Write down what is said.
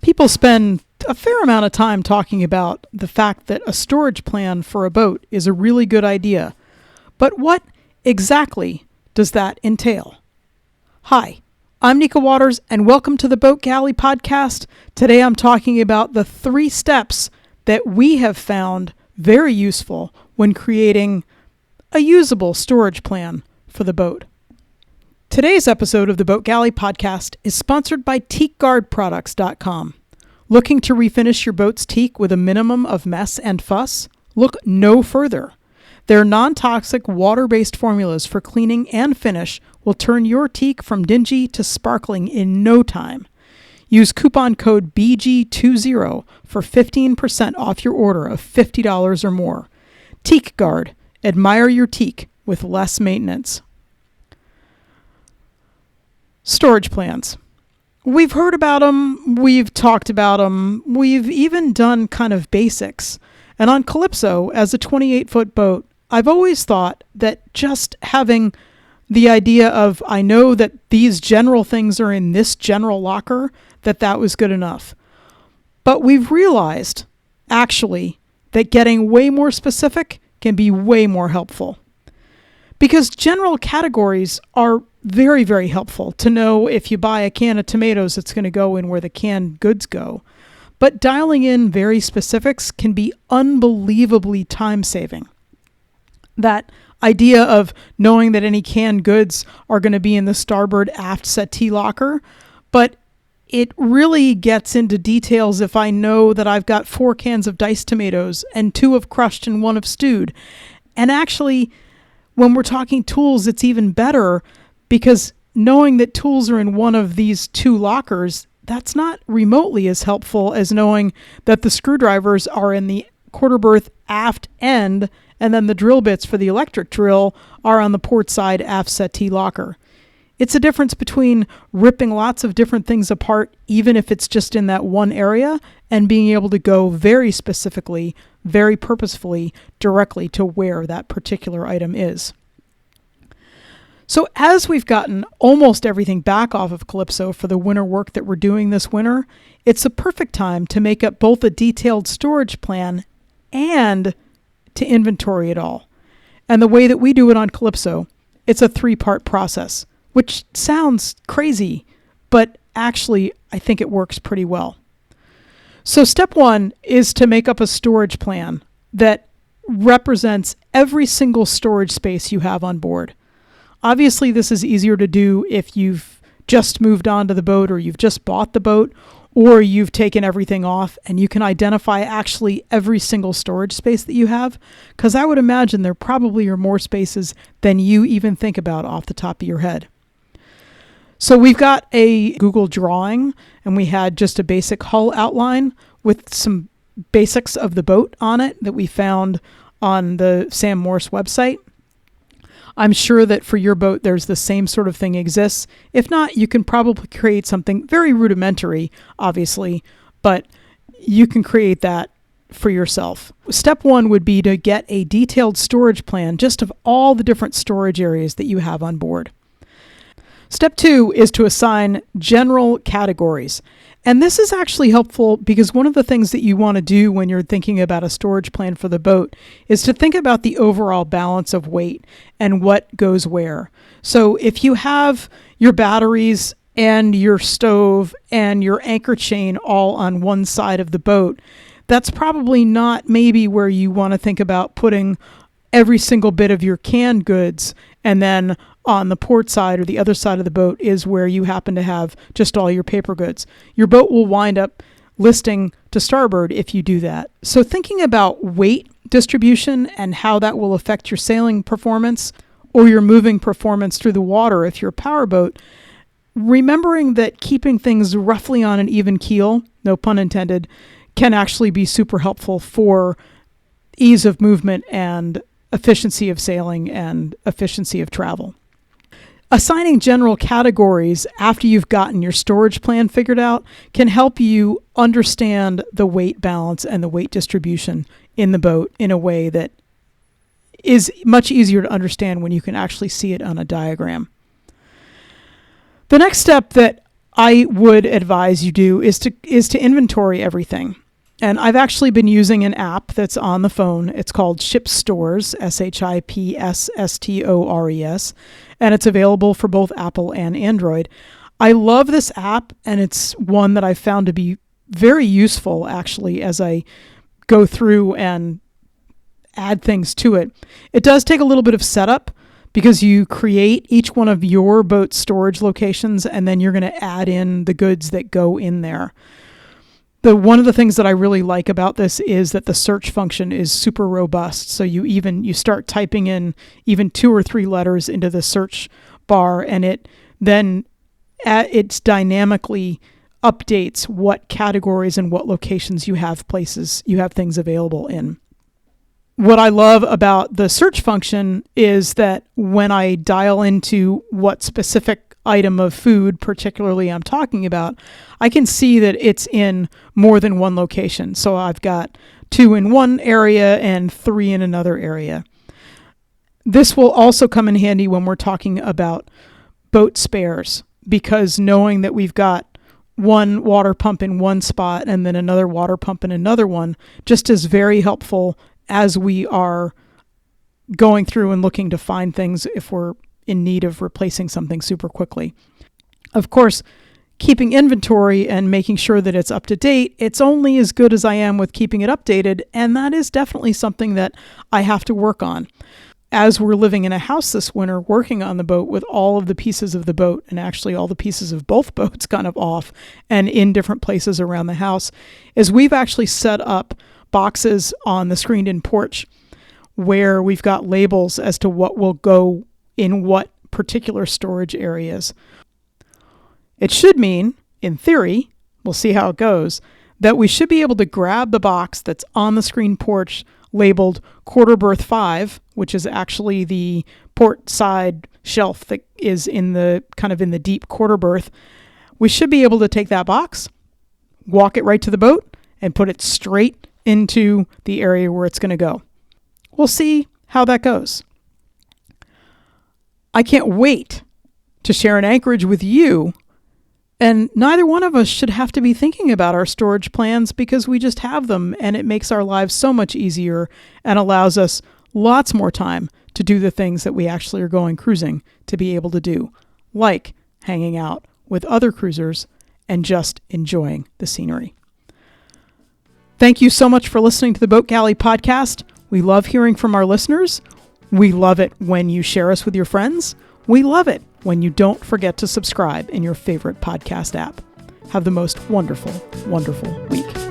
People spend a fair amount of time talking about the fact that a storage plan for a boat is a really good idea. But what exactly does that entail? Hi, I'm Nika Waters, and welcome to the Boat Galley podcast. Today I'm talking about the 3 steps that we have found very useful when creating a usable storage plan for the boat. Today's episode of the Boat Galley podcast is sponsored by TeakGuardProducts.com. Looking to refinish your boat's teak with a minimum of mess and fuss? Look no further. Their non-toxic water-based formulas for cleaning and finish will turn your teak from dingy to sparkling in no time. Use coupon code BG20 for 15% off your order of $50 or more. Teak Guard. Admire your teak with less maintenance. Storage plans. We've heard about them, we've talked about them, we've even done kind of basics. And on Calypso, as a 28-foot boat, I've always thought that just having the idea of, I know that these general things are in this general locker, that was good enough. But we've realized, actually, that getting way more specific can be way more helpful. Because general categories are very, very helpful to know if you buy a can of tomatoes, it's going to go in where the canned goods go. But dialing in very specifics can be unbelievably time-saving. That idea of knowing that any canned goods are going to be in the starboard aft settee locker, but it really gets into details if I know that I've got 4 cans of diced tomatoes and 2 of crushed and 1 of stewed. And actually, when we're talking tools, it's even better because knowing that tools are in one of these 2 lockers, that's not remotely as helpful as knowing that the screwdrivers are in the quarter berth aft end and then the drill bits for the electric drill are on the port side aft settee locker. It's a difference between ripping lots of different things apart, even if it's just in that one area, and being able to go very specifically, very purposefully, directly to where that particular item is. So as we've gotten almost everything back off of Calypso for the winter work that we're doing this winter, it's a perfect time to make up both a detailed storage plan and to inventory it all. And the way that we do it on Calypso, it's a 3-part process, which sounds crazy, but actually I think it works pretty well. So step 1 is to make up a storage plan that represents every single storage space you have on board. Obviously, this is easier to do if you've just moved onto the boat or you've just bought the boat or you've taken everything off and you can identify actually every single storage space that you have, because I would imagine there probably are more spaces than you even think about off the top of your head. So we've got a Google drawing and we had just a basic hull outline with some basics of the boat on it that we found on the Sam Morse website. I'm sure that for your boat, there's the same sort of thing exists. If not, you can probably create something very rudimentary, obviously, but you can create that for yourself. Step 1 would be to get a detailed storage plan just of all the different storage areas that you have on board. Step 2 is to assign general categories. And this is actually helpful because one of the things that you want to do when you're thinking about a storage plan for the boat is to think about the overall balance of weight and what goes where. So if you have your batteries and your stove and your anchor chain all on one side of the boat, that's probably not maybe where you want to think about putting every single bit of your canned goods, and then on the port side or the other side of the boat is where you happen to have just all your paper goods. Your boat will wind up listing to starboard if you do that. So thinking about weight distribution and how that will affect your sailing performance or your moving performance through the water if you're a powerboat, remembering that keeping things roughly on an even keel, no pun intended, can actually be super helpful for ease of movement and efficiency of sailing and efficiency of travel. Assigning general categories after you've gotten your storage plan figured out can help you understand the weight balance and the weight distribution in the boat in a way that is much easier to understand when you can actually see it on a diagram. The next step that I would advise you do is to inventory everything. And I've actually been using an app that's on the phone. It's called ShipStores, ShipStores, and it's available for both Apple and Android. I love this app, and it's one that I've found to be very useful, actually, as I go through and add things to it. It does take a little bit of setup because you create each one of your boat storage locations, and then you're going to add in the goods that go in there. One of the things that I really like about this is that the search function is super robust. So you start typing in even 2 or 3 letters into the search bar, and it dynamically updates what categories and what locations you have things available in. What I love about the search function is that when I dial into what specific item of food particularly I'm talking about, I can see that it's in more than one location. So I've got 2 in one area and 3 in another area. This will also come in handy when we're talking about boat spares, because knowing that we've got one water pump in one spot and then another water pump in another one just is very helpful as we are going through and looking to find things if we're in need of replacing something super quickly. Of course, keeping inventory and making sure that it's up to date, it's only as good as I am with keeping it updated, and that is definitely something that I have to work on. As we're living in a house this winter, working on the boat with all of the pieces of the boat, and actually all the pieces of both boats kind of off and in different places around the house, is we've actually set up boxes on the screened-in porch where we've got labels as to what will go in what particular storage areas. It should mean, in theory, we'll see how it goes, that we should be able to grab the box that's on the screen porch labeled quarter berth 5, which is actually the port side shelf that is in the deep quarter berth. We should be able to take that box, walk it right to the boat, and put it straight into the area where it's going to go. We'll see how that goes. I can't wait to share an anchorage with you, and neither one of us should have to be thinking about our storage plans because we just have them, and it makes our lives so much easier and allows us lots more time to do the things that we actually are going cruising to be able to do, like hanging out with other cruisers and just enjoying the scenery. Thank you so much for listening to the Boat Galley podcast. We love hearing from our listeners. We love it when you share us with your friends. We love it when you don't forget to subscribe in your favorite podcast app. Have the most wonderful, wonderful week.